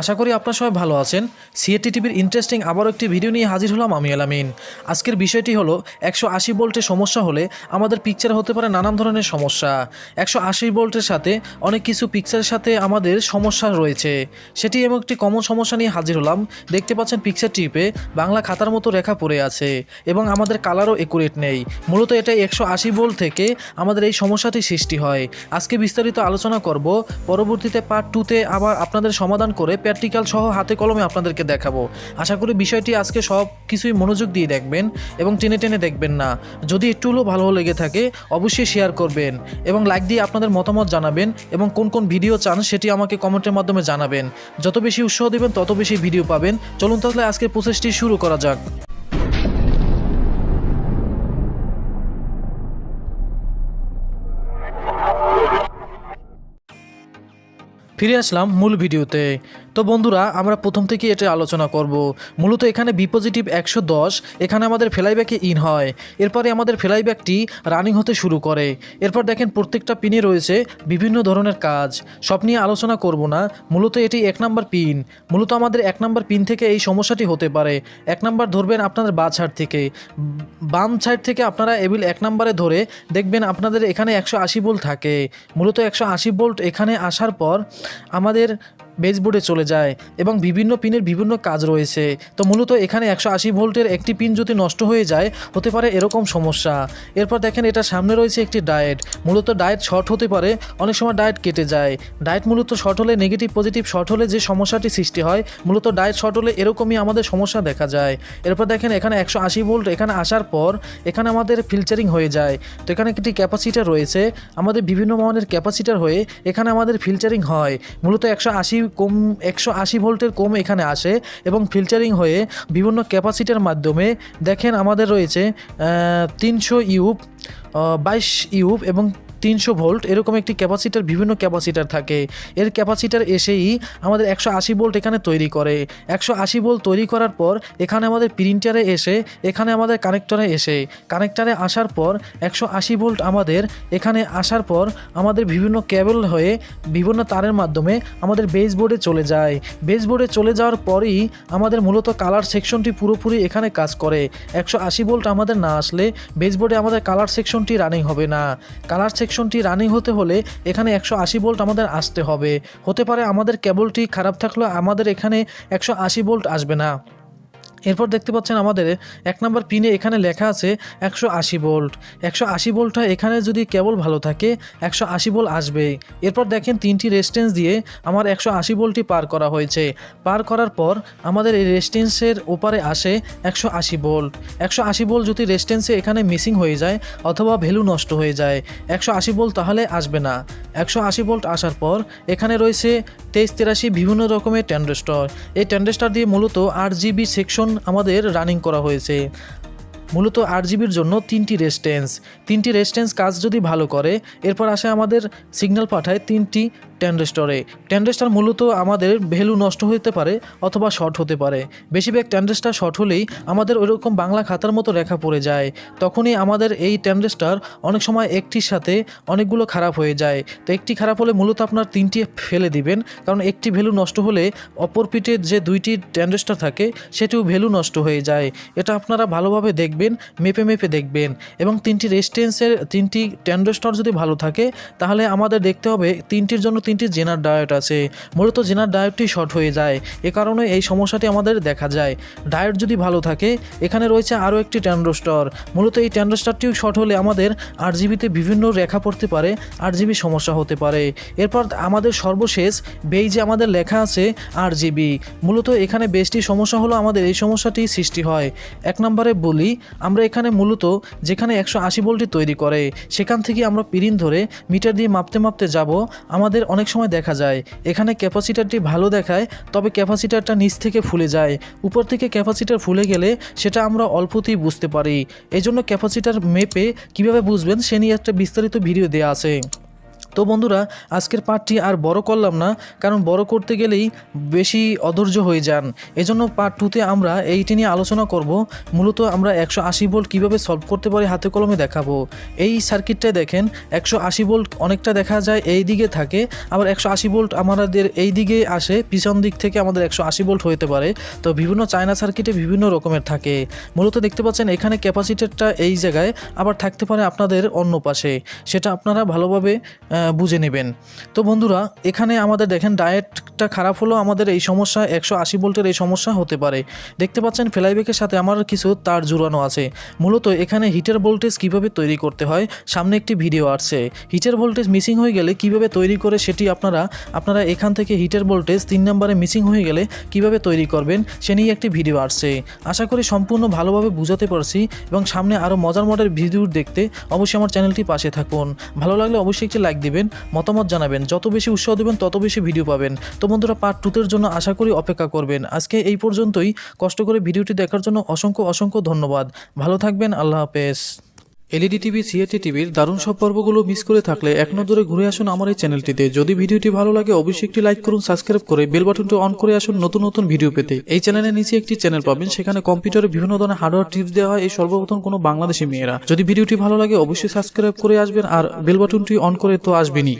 আশা করি আপনারা সবাই ভালো আছেন। সিআরটি টিভির ইন্টারেস্টিং আবারও একটি ভিডিও নিয়ে হাজির হলাম আমি আলামিন। আজকের বিষয়টি হলো 180 ভোল্টের সমস্যা হলে আমাদের পিকচারে হতে পারে নানান ধরনের সমস্যা। 180 ভোল্টের সাথে অনেক কিছু পিকচারের সাথে আমাদের সমস্যা রয়েছে, সেটি এমন একটি কমন সমস্যা নিয়ে হাজির হলাম। দেখতে পাচ্ছেন পিকচার টিপে বাংলা খাতার মতো রেখা পড়ে আছে এবং আমাদের কালারও একুরেট নেই। মূলত এটা 180 ভোল্ট থেকে আমাদের এই সমস্যাটি সৃষ্টি হয়। আজকে বিস্তারিত আলোচনা করব, পরবর্তীতে পার্ট 2তে আবার আপনাদের সমাধান করে প্র্যাকটিক্যাল সহ হাতে কলমে আপনাদেরকে দেখাবো। আশা করি বিষয়টি আজকে সব কিছুই মনোযোগ দিয়ে দেখবেন এবং টেনে টেনে দেখবেন না। যদি একটু হলেও ভালো লেগে থাকে অবশ্যই শেয়ার করবেন এবং লাইক দিয়ে আপনাদের মতামত জানাবেন এবং কোন কোন ভিডিও চান সেটি আমাকে কমেন্টের মাধ্যমে জানাবেন। যত বেশি উৎসাহ দেবেন তত বেশি ভিডিও পাবেন। চলুন তাহলে আজকের প্রসেসটি শুরু করা যাক। ফিরে আসলাম মূল ভিডিওতে। তো বন্ধুরা, আমরা প্রথম থেকে এটা আলোচনা করব। মূলত এখানে বি পজিটিভ 110, এখানে আমাদের ফ্লাইব্যাকে ইন হয়। এরপরে আমাদের ফ্লাইব্যাকটি রানিং হতে শুরু করে। এরপর দেখেন প্রত্যেকটা পিনে রয়েছে বিভিন্ন ধরনের কাজ, সব নিয়ে আলোচনা করব না। মূলত এটি 1 নাম্বার পিন। মূলত আমাদের 1 নাম্বার পিন থেকে এই সমস্যাটি হতে পারে। 1 নাম্বার ধরবেন আপনাদের বাম সাইড থেকে আপনারা এবিল 1 নাম্বারে ধরে দেখবেন আপনাদের এখানে 180 ভোল্ট থাকে। মূলত 180 ভোল্ট এখানে আসার পর আমাদের বেসবোর্ডে চলে যায় এবং বিভিন্ন পিনের বিভিন্ন কাজ রয়েছে। তো মূলত এখানে 180 ভোল্টের একটি পিন যদি নষ্ট হয়ে যায় হতে পারে এরকম সমস্যা। এরপর দেখেন এটা সামনে রয়েছে একটি ডায়েট। মূলত ডায়েট শর্ট হতে পারে, অনেক সময় ডায়েট কেটে যায়। ডায়েট মূলত শর্ট হলে, নেগেটিভ পজিটিভ শর্ট হলে যে সমস্যাটি সৃষ্টি হয়, মূলত ডায়েট শর্ট হলে এরকমই আমাদের সমস্যা দেখা যায়। এরপর দেখেন এখানে 180 ভোল্ট এখানে আসার পর এখানে আমাদের ফিল্টারিং হয়ে যায়। তো এখানে একটি ক্যাপাসিটার রয়েছে, আমাদের বিভিন্ন মানের ক্যাপাসিটার হয়ে এখানে আমাদের ফিল্টারিং হয়। মূলত 180 ভোল্টের কম এখানে আসে এবং ফিল্টারিং হয়ে বিভিন্ন ক্যাপাসিটার মাধ্যমে দেখেন আমাদের রয়েছে 300 ইউপ, 22 ইউপ এবং 300 ভোল্ট এরকম একটি ক্যাপাসিটার, বিভিন্ন ক্যাপাসিটার থাকে। এর ক্যাপাসিটার এসেই আমাদের 180 ভোল্ট এখানে তৈরি করে। 180 ভোল্ট তৈরি করার পর এখানে আমাদের প্রিন্টারে এসে এখানে আমাদের কানেক্টারে আসার পর 180 ভোল্ট আমাদের এখানে আসার পর আমাদের বিভিন্ন কেবল হয়ে বিভিন্ন তারের মাধ্যমে আমাদের বেসবোর্ডে চলে যায়। বেসবোর্ডে চলে যাওয়ার পরই আমাদের মূলত কালার সেকশনটি পুরোপুরি এখানে কাজ করে। 180 ভোল্ট আমাদের না আসলে বেসবোর্ডে আমাদের কালার সেকশনটি রানিং হবে না। কালার সেকশনটি রানিং হতে হলে এখানে 180 ভোল্ট আমাদের আসতে হবে। হতে পারে আমাদের কেবলটি খারাপ থাকলেও আমাদের এখানে 180 ভোল্ট আসবে না। এরপর দেখতে পাচ্ছেন আমাদের 1 নাম্বার পিনে এখানে লেখা আছে 180 ভোল্ট। 180 ভোল্টটা এখানে যদি কেবল ভালো থাকে 180 ভোল্ট আসবে। এরপর দেখেন 3টি রেজিস্ট্যান্স দিয়ে আমার 180 ভোল্টটি পার করা হয়েছে। পার করার পর আমাদের এই রেজিস্ট্যান্সের ওপারে আসে 180 ভোল্ট। 180 ভোল্ট যদি রেজিস্ট্যান্সে এখানে মিসিং হয়ে যায় অথবা ভ্যালু নষ্ট হয়ে যায় 180 ভোল্ট তাহলে আসবে না। 180 ভোল্ট আসার পর এখানে রয়েছে 2383 বিভিন্ন রকমের ট্রানজিস্টর। এই ট্রানজিস্টর দিয়ে মূলত 8 জিবি সেকশন আমাদের রানিং করা হয়েছে। মূলত 8 জিবির জন্য 3টি রেজিস্ট্যান্স কাজ যদি ভালো করে এরপর আসে আমাদের সিগন্যাল পাঠায় 3টি ট্রানজিস্টর। মূলত আমাদের ভ্যালু নষ্ট হতে পারে অথবা শর্ট হতে পারে। বেশিরভাগ ট্রানজিস্টর শর্ট হলেই আমাদের ওইরকম বাংলা খাতার মতো রেখা পড়ে যায়। তখনই আমাদের এই ট্রানজিস্টর অনেক সময় একটির সাথে অনেকগুলো খারাপ হয়ে যায়। তো একটি খারাপ হলে মূলত আপনার 3টি ফেলে দিবেন, কারণ একটি ভ্যালু নষ্ট হলে অপর পিঠে যে 2টি ট্রানজিস্টর থাকে সেটিও ভ্যালু নষ্ট হয়ে যায়। এটা আপনারা ভালোভাবে দেখবেন, মেপে দেখবেন। এবং 3টি রেজিস্ট্যান্সের 3টি ট্রানজিস্টর যদি ভালো থাকে তাহলে আমাদের দেখতে হবে 3টির জন্য 3টি জেনার ডায়োড আছে। মূলত জেনার ডায়োডটি শর্ট হয়ে যায়, এ কারণে এই সমস্যাটি আমাদের দেখা যায়। ডায়োড যদি ভালো থাকে এখানে রয়েছে আরও একটি ট্রানজিস্টর। মূলত এই ট্রানজিস্টরটিও শর্ট হলে আমাদের 8 জিবিতে বিভিন্ন রেখা পড়তে পারে, 8 জিবি সমস্যা হতে পারে। এরপর আমাদের সর্বশেষ বেজে আমাদের লেখা আছে 8 জিবি। মূলত এখানে বেশটি সমস্যা হলো আমাদের এই সমস্যাটি সৃষ্টি হয়। 1 নম্বরে বলি, আমরা এখানে মূলত যেখানে 180 ভোল্টটি তৈরি করে সেখান থেকে আমরা পিন ধরে মিটার দিয়ে মাপতে যাব। আমাদের অনেক সময় দেখা যায় এখানে ক্যাপাসিটারটি ভালো দেখায়, তবে ক্যাপাসিটারটা নিচ থেকে ফুলে যায়। উপর থেকে ক্যাপাসিটার ফুলে গেলে সেটা আমরা অল্পতেই বুঝতে পারি। এই জন্য ক্যাপাসিটার মেপে কিভাবে বুঝবেন সে নিয়ে একটা বিস্তারিত ভিডিও দেওয়া আছে। তো বন্ধুরা আজকের পার্টটি আর বড় করলাম না, কারণ বড় করতে গেলেই বেশি অধৈর্য হয়ে যান। এজন্য পার্ট 2তে আমরা এইটি নিয়ে আলোচনা করব। মূলত আমরা 180 ভোল্ট কীভাবে সলভ করতে পারি হাতে কলমে দেখাবো। এই সার্কিটটায় দেখেন 180 ভোল্ট অনেকটা দেখা যায় এই দিকে থাকে, আবার 180 ভোল্ট আমাদের এই দিকে আসে, পিছন দিক থেকে আমাদের 180 ভোল্ট হতে পারে। তো বিভিন্ন চায়না সার্কিটে বিভিন্ন রকমের থাকে। মূলত দেখতে পাচ্ছেন এখানে ক্যাপাসিটরটা এই জায়গায়, আবার থাকতে পারে আপনাদের অন্য পাশে, সেটা আপনারা ভালোভাবে বুঝে নেবেন। তো বন্ধুরা এখানে আমাদের দেখেন ডায়েটটা খারাপ হলেও আমাদের এই সমস্যা 180 ভোল্টের এই সমস্যা হতে পারে। দেখতে পাচ্ছেন ফ্লাইব্যাকের সাথে আমার কিছু তার জুড়ানো আছে। মূলত এখানে হিটার ভোল্টেজ কিভাবে তৈরি করতে হয় সামনে একটি ভিডিও আসছে। হিটার ভোল্টেজ মিসিং হয়ে গেলে কিভাবে তৈরি করে সেটি আপনারা এখান থেকে হিটার ভোল্টেজ 3 নম্বরে মিসিং হয়ে গেলে কিভাবে তৈরি করবেন সে নিয়ে একটি ভিডিও আসছে। আশা করি সম্পূর্ণ ভালোভাবে বুঝাতে পারছি, এবং সামনে আরও মজার ভিডিও দেখতে অবশ্যই আমার চ্যানেলটি পাশে থাকুন। ভালো লাগলে অবশ্যই একটি লাইক দিবেন, মতামত জানাবেন। যত বেশি উৎসাহ দেবেন তত বেশি ভিডিও পাবেন। তো বন্ধুরা পার্ট 2-এর জন্য আশা করি অপেক্ষা করবেন। আজকে এই পর্যন্তই। কষ্ট করে ভিডিওটি দেখার জন্য অসংখ্য ধন্যবাদ। ভালো থাকবেন। আল্লাহ হাফেজ। এলইডি টিভি, সিআরটি টিভির দারুণ সব পর্বগুলো মিস করে থাকলে এক নজরে ঘুরে আসুন আমার এই চ্যানেলটিতে। যদি ভিডিওটি ভালো লাগে অবশ্যই একটি লাইক করুন, সাবস্ক্রাইব করে বেল বাটনটি অন করে আসুন নতুন ভিডিও পেতে। এই চ্যানেলের নিচে একটি চ্যানেল পাবেন, সেখানে কম্পিউটারে বিভিন্ন ধরনের হার্ডওয়্যার টিপস দেওয়া হয় এই সর্বপ্রথম কোনো বাংলাদেশি মেয়েরা। যদি ভিডিওটি ভালো লাগে অবশ্যই সাবস্ক্রাইব করে আসবেন, আর বেল বাটনটি অন করে তো আসবেনই।